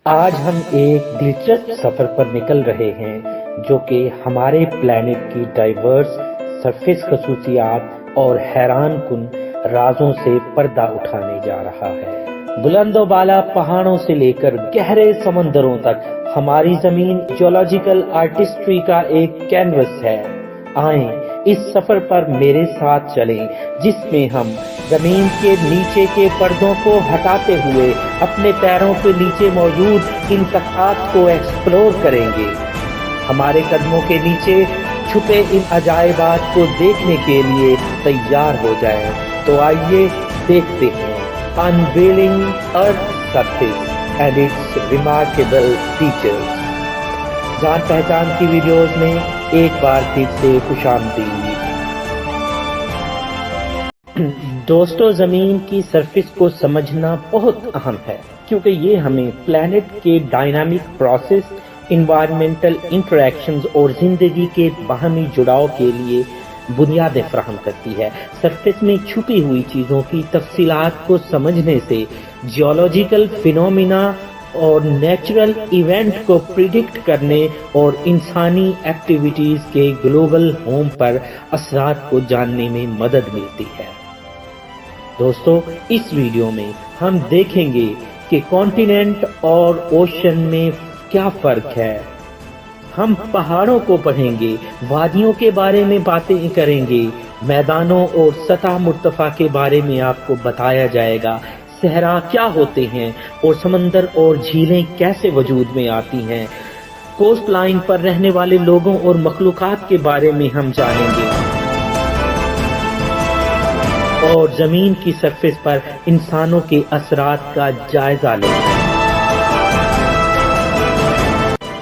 آج ہم ایک دلچسپ سفر پر نکل رہے ہیں جو کہ ہمارے پلانٹ کی ڈائیورس سرفیس خصوصیات اور حیران کن رازوں سے پردہ اٹھانے جا رہا ہے۔ بلند و بالا پہاڑوں سے لے کر گہرے سمندروں تک ہماری زمین جیولوجیکل آرٹسٹری کا ایک کینوس ہے۔ آئیں اس سفر پر میرے ساتھ چلیں جس میں ہم زمین کے نیچے کے پردوں کو ہٹاتے ہوئے اپنے پیروں کے نیچے موجود ان طبقات کو ایکسپلور کریں گے۔ ہمارے قدموں کے نیچے چھپے ان عجائبات کو دیکھنے کے لیے تیار ہو جائیں۔ تو آئیے دیکھتے ہیں Unveiling Earth Surface and its Remarkable Features۔ جان پہچان کی ویڈیوز میں ایک بار پھر سے خوش آمدید۔ دوستو، زمین کی سرفیس کو سمجھنا بہت اہم ہے کیونکہ یہ ہمیں پلانٹ کے ڈائنامک پروسیس، انوائرمنٹل انٹریکشنز اور زندگی کے باہمی جڑاؤ کے لیے بنیادیں فراہم کرتی ہے۔ سرفیس میں چھپی ہوئی چیزوں کی تفصیلات کو سمجھنے سے جیولوجیکل فینومینا اور نیچرل ایونٹ کو پریڈکٹ کرنے اور انسانی ایکٹیویٹیز کے گلوبل ہوم پر اثرات کو جاننے میں مدد ملتی ہے۔ دوستو، اس ویڈیو میں ہم دیکھیں گے کہ کانٹیننٹ اور اوشن میں کیا فرق ہے۔ ہم پہاڑوں کو پڑھیں گے، وادیوں کے بارے میں باتیں کریں گے، میدانوں اور سطح مرتفع کے بارے میں آپ کو بتایا جائے گا، صحرا کیا ہوتے ہیں اور سمندر اور جھیلیں کیسے وجود میں آتی ہیں، کوسٹ لائن پر رہنے والے لوگوں اور مخلوقات کے بارے میں ہم جانیں گے اور زمین کی سرفیس پر انسانوں کے اثرات کا جائزہ لیں گے۔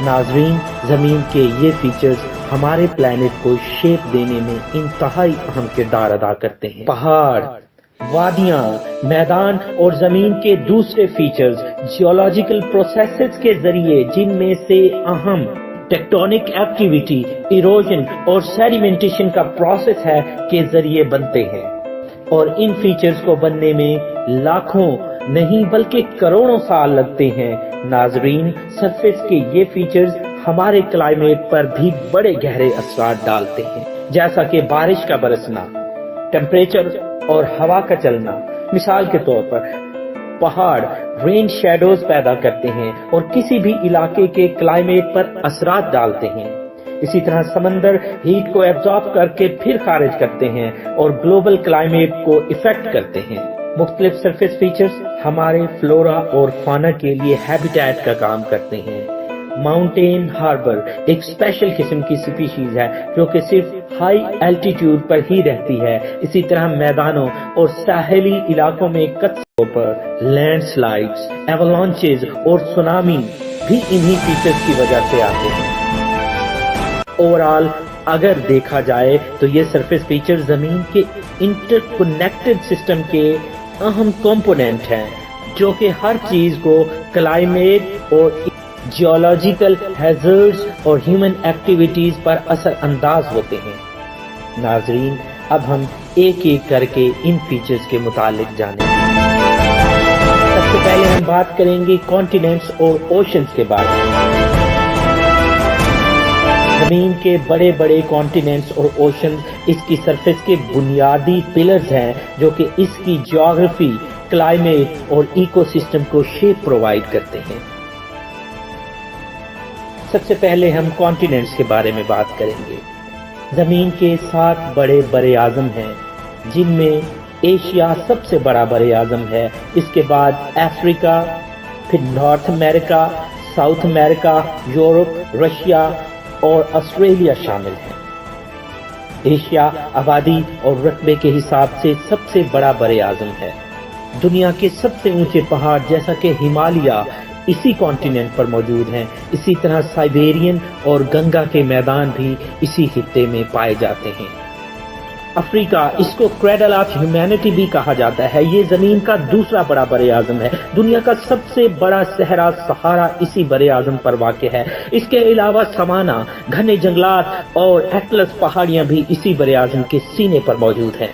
ناظرین، زمین کے یہ فیچرز ہمارے پلانٹ کو شیپ دینے میں انتہائی اہم کردار ادا کرتے ہیں۔ پہاڑ، وادیاں، میدان اور زمین کے دوسرے فیچرز جیولوجیکل پروسیسز کے ذریعے، جن میں سے اہم ٹیکٹونک ایکٹیویٹی، ایروژن اور سیڈیمنٹیشن کا پروسیس ہے، کے ذریعے بنتے ہیں، اور ان فیچرز کو بننے میں لاکھوں نہیں بلکہ کروڑوں سال لگتے ہیں۔ ناظرین، سرفیس کے یہ فیچرز ہمارے کلائمیٹ پر بھی بڑے گہرے اثرات ڈالتے ہیں، جیسا کہ بارش کا برسنا، ٹیمپریچر اور ہوا کا چلنا۔ مثال کے طور پر پہاڑ رین شیڈوز پیدا کرتے ہیں اور کسی بھی علاقے کے کلائمیٹ پر اثرات ڈالتے ہیں۔ اسی طرح سمندر ہیٹ کو ایبزارب کر کے پھر خارج کرتے ہیں اور گلوبل کلائمیٹ کو افیکٹ کرتے ہیں۔ مختلف سرفیس فیچرز ہمارے فلورا اور فانا کے لیے ہیبیٹیٹ کا کام کرتے ہیں۔ ماؤنٹین ہاربر ایک اسپیشل قسم کی سپیشیز ہے جو کہ صرف ہائی الٹیٹیوڈ پر ہی رہتی ہے۔ اسی طرح میدانوں اور ساحلی علاقوں میں کثرت پر لینڈ سلائڈز، ایولانچز اور سونامی بھی انہی فیچرز کی وجہ سے آتے ہیں۔ اوورآل اگر دیکھا جائے تو یہ سرفیس فیچر زمین کے انٹر کنیکٹڈ سسٹم کے اہم کمپوننٹ ہیں جو کہ ہر چیز کو کلائمیٹ اور جیولوجیکل ہیزرڈز اور ہیومن ایکٹیویٹیز پر اثر انداز ہوتے ہیں۔ ناظرین، اب ہم ایک ایک کر کے ان فیچرز کے متعلق جانیں گے۔ سب سے پہلے ہم بات کریں گے کانٹیننٹس اور اوشنز کے بارے میں۔ زمین کے بڑے بڑے کانٹیننٹس اور اوشنز اس کی سرفیس کے بنیادی پلرز ہیں جو کہ اس کی جیوگرافی، کلائمیٹ اور ایکو سسٹم کو شیپ پرووائڈ کرتے ہیں۔ سب سے پہلے ہم کانٹیننٹس کے بارے میں بات کریں گے۔ زمین کے 7 بڑے بر اعظم ہیں جن میں ایشیا سب سے بڑا بر اعظم ہے، اس کے بعد افریقہ، پھر نارتھ امریکہ، ساؤتھ امریکہ، یورپ، رشیا اور آسٹریلیا شامل ہیں۔ ایشیا آبادی اور رقبے کے حساب سے سب سے بڑا بر اعظم ہے۔ دنیا کے سب سے اونچے پہاڑ جیسا کہ ہمالیہ اسی کانٹیننٹ پر موجود ہیں۔ اسی طرح سائبیرین اور گنگا کے میدان بھی اسی خطے میں پائے جاتے ہیں۔ افریقہ، اس کو کریڈل آف ہیومینٹی بھی کہا جاتا ہے، یہ زمین کا دوسرا بڑا بر اعظم ہے۔ دنیا کا سب سے بڑا صحرا صحارا اسی بر اعظم پر واقع ہے۔ اس کے علاوہ سوانا، گھنے جنگلات اور ایٹلس پہاڑیاں بھی اسی بر اعظم کے سینے پر موجود ہیں۔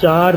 4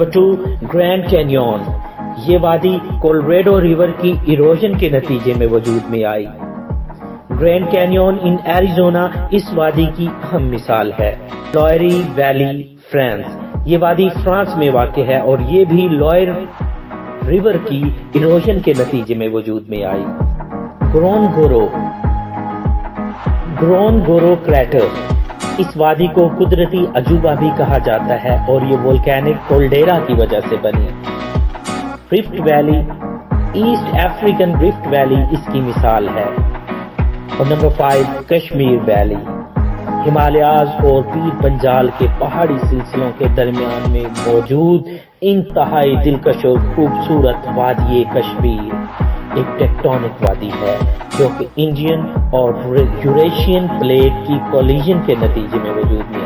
نمبر 2 گرینڈ کینیون. یہ وادی کولوریڈو ریور کی ایروژن کے نتیجے میں وجود میں آئی. گرینڈ کینیون ان ایریزونا اس وادی کی اہم مثال ہے. لوئری ویلی فرانس. یہ وادی فرانس میں واقع ہے اور یہ بھی لوئر ریور کی ایروژن کے نتیجے میں وجود میں آئی. گرونگورو کریٹر. اس وادی کو قدرتی عجوبہ بھی کہا جاتا ہے اور یہ وولکینک کولڈیرا کی وجہ سے بنی. Rift valley. East African rift valley اس کی مثال ہے. اور نمبر 5 کشمیر ویلی. ہمالیاز اور پیر پنجال کے پہاڑی سلسلوں کے درمیان میں موجود انتہائی دلکش اور خوبصورت وادی کشمیر ایک ٹیکٹونک وادی ہے جو کہ انڈین اور یوریشین پلیٹ کی کولیجن کے نتیجے میں وجود میں